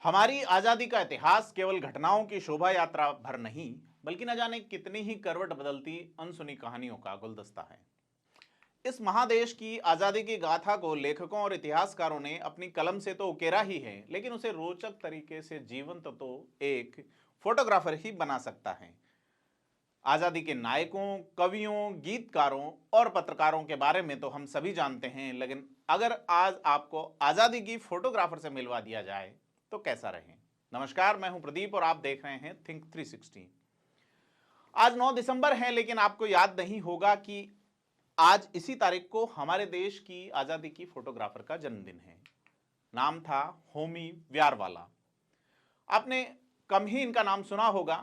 हमारी आजादी का इतिहास केवल घटनाओं की शोभा यात्रा भर नहीं, बल्कि न जाने कितनी ही करवट बदलती अनसुनी कहानियों का गुलदस्ता है। इस महादेश की आजादी की गाथा को लेखकों और इतिहासकारों ने अपनी कलम से तो उकेरा ही है, लेकिन उसे रोचक तरीके से जीवंत तो एक फोटोग्राफर ही बना सकता है। आजादी के नायकों, कवियों, गीतकारों और पत्रकारों के बारे में तो हम सभी जानते हैं, लेकिन अगर आज आपको आजादी की फोटोग्राफर से मिलवा दिया जाए तो कैसा रहे। नमस्कार, मैं हूं प्रदीप और आप देख रहे हैं थिंक 360। आज 9 दिसंबर है, लेकिन आपको याद नहीं होगा कि आज इसी तारीख को हमारे देश की आजादी की फोटोग्राफर का जन्मदिन है। नाम था होमी व्यारवाला। आपने कम ही इनका नाम सुना होगा।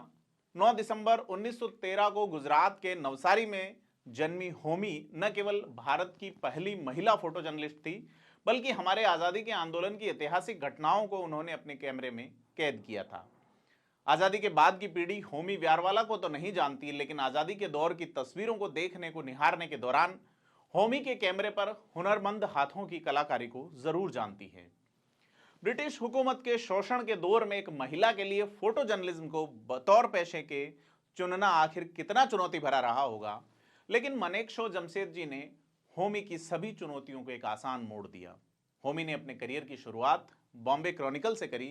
9 दिसंबर 1913 को गुजरात के नवसारी में जन्मी होमी न केवल भारत की पहली महिला फोटो जर्नलिस्ट थी, बल्कि हमारे आज़ादी के आंदोलन की ऐतिहासिक घटनाओं को उन्होंने अपने कैमरे में कैद किया था। आज़ादी के बाद की पीढ़ी होमी व्यारवाला को तो नहीं जानती, लेकिन आज़ादी के दौर की तस्वीरों को देखने को निहारने के दौरान होमी के कैमरे पर हुनरमंद हाथों की कलाकारी को जरूर जानती है। ब्रिटिश हुकूमत के शोषण के दौर में एक महिला के लिए फोटो जर्नलिज्म को बतौर पेशे के चुनना आखिर कितना चुनौती भरा रहा होगा, लेकिन मनेकशॉ जमशेद जी ने होमी की सभी चुनौतियों को एक आसान मोड़ दिया। होमी ने अपने करियर की शुरुआत बॉम्बे क्रॉनिकल से करी।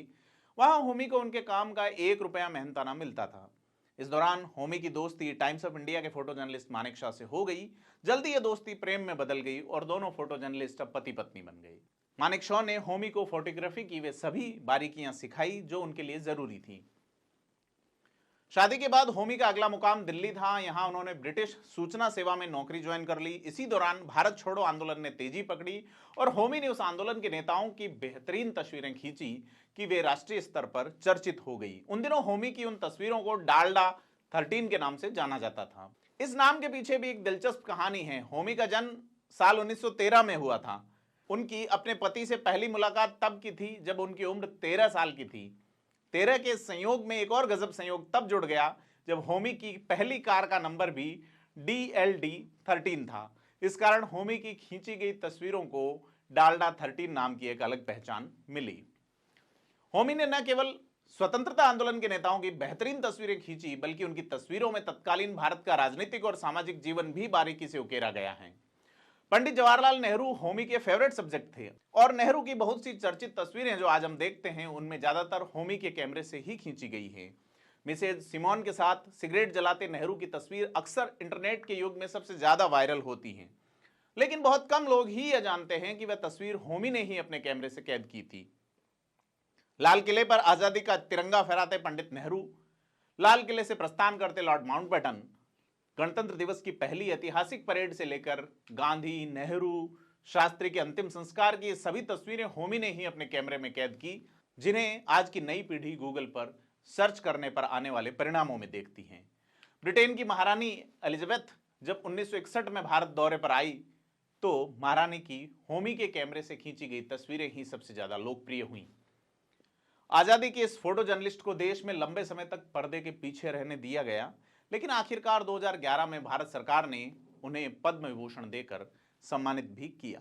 वहां होमी को उनके काम का 1 रुपया मेहनताना मिलता था। इस दौरान होमी की दोस्ती टाइम्स ऑफ इंडिया के फोटो जर्नलिस्ट मानेकशॉ से हो गई। जल्दी यह दोस्ती प्रेम में बदल गई और दोनों फोटो जर्नलिस्ट अब पति पत्नी बन गए। मानेकशॉ ने होमी को फोटोग्राफी की वे सभी बारीकियां सिखाई जो उनके लिए जरूरी थी। शादी के बाद होमी का अगला मुकाम दिल्ली था। यहां उन्होंने ब्रिटिश सूचना सेवा में नौकरी ज्वाइन कर ली। इसी दौरान भारत छोड़ो आंदोलन ने तेजी पकड़ी और होमी ने उस आंदोलन के नेताओं की बेहतरीन तस्वीरें खींची कि वे राष्ट्रीय स्तर पर चर्चित हो गई। उन दिनों होमी की उन तस्वीरों को डालडा 13 के नाम से जाना जाता था। इस नाम के पीछे भी एक दिलचस्प कहानी है। होमी का जन्म साल 1913 में हुआ था। उनकी अपने पति से पहली मुलाकात तब की थी जब उनकी उम्र 13 साल की थी। 13 के संयोग में एक और गजब संयोग तब जुड़ गया जब होमी की पहली कार का नंबर भी DLD 13 था। इस कारण होमी की खींची गई तस्वीरों को डालडा 13 नाम की एक अलग पहचान मिली। होमी ने न केवल स्वतंत्रता आंदोलन के नेताओं की बेहतरीन तस्वीरें खींची, बल्कि उनकी तस्वीरों में तत्कालीन भारत का राजनीतिक और सामाजिक जीवन भी बारीकी से उकेरा गया है। पंडित जवाहरलाल नेहरू होमी के फेवरेट सब्जेक्ट थे और नेहरू की बहुत सी चर्चित तस्वीरें जो आज हम देखते हैं उनमें ज्यादातर होमी के कैमरे से ही खींची गई हैं। मिसेज सिमोन के साथ सिगरेट जलाते नेहरू की तस्वीर अक्सर इंटरनेट के युग में सबसे ज्यादा वायरल होती है, लेकिन बहुत कम लोग ही यह जानते हैं कि वह तस्वीर होमी ने ही अपने कैमरे से कैद की थी। लाल किले पर आजादी का तिरंगा फहराते पंडित नेहरू, लाल किले से प्रस्थान करते लॉर्ड माउंटबेटन, गणतंत्र दिवस की पहली ऐतिहासिक परेड से लेकर गांधी, नेहरू, शास्त्री के अंतिम संस्कार की सभी तस्वीरें होमी ने ही अपने कैमरे में कैद की, जिन्हें आज की नई पीढ़ी गूगल पर सर्च करने पर आने वाले परिणामों में देखती है। ब्रिटेन की महारानी एलिजाबेथ जब 1961 में भारत दौरे पर आई तो महारानी की होमी के कैमरे से खींची गई तस्वीरें ही सबसे ज्यादा लोकप्रिय हुई। आजादी के इस फोटो जर्नलिस्ट को देश में लंबे समय तक पर्दे के पीछे रहने दिया गया, लेकिन आखिरकार 2011 में भारत सरकार ने उन्हें पद्म विभूषण देकर सम्मानित भी किया।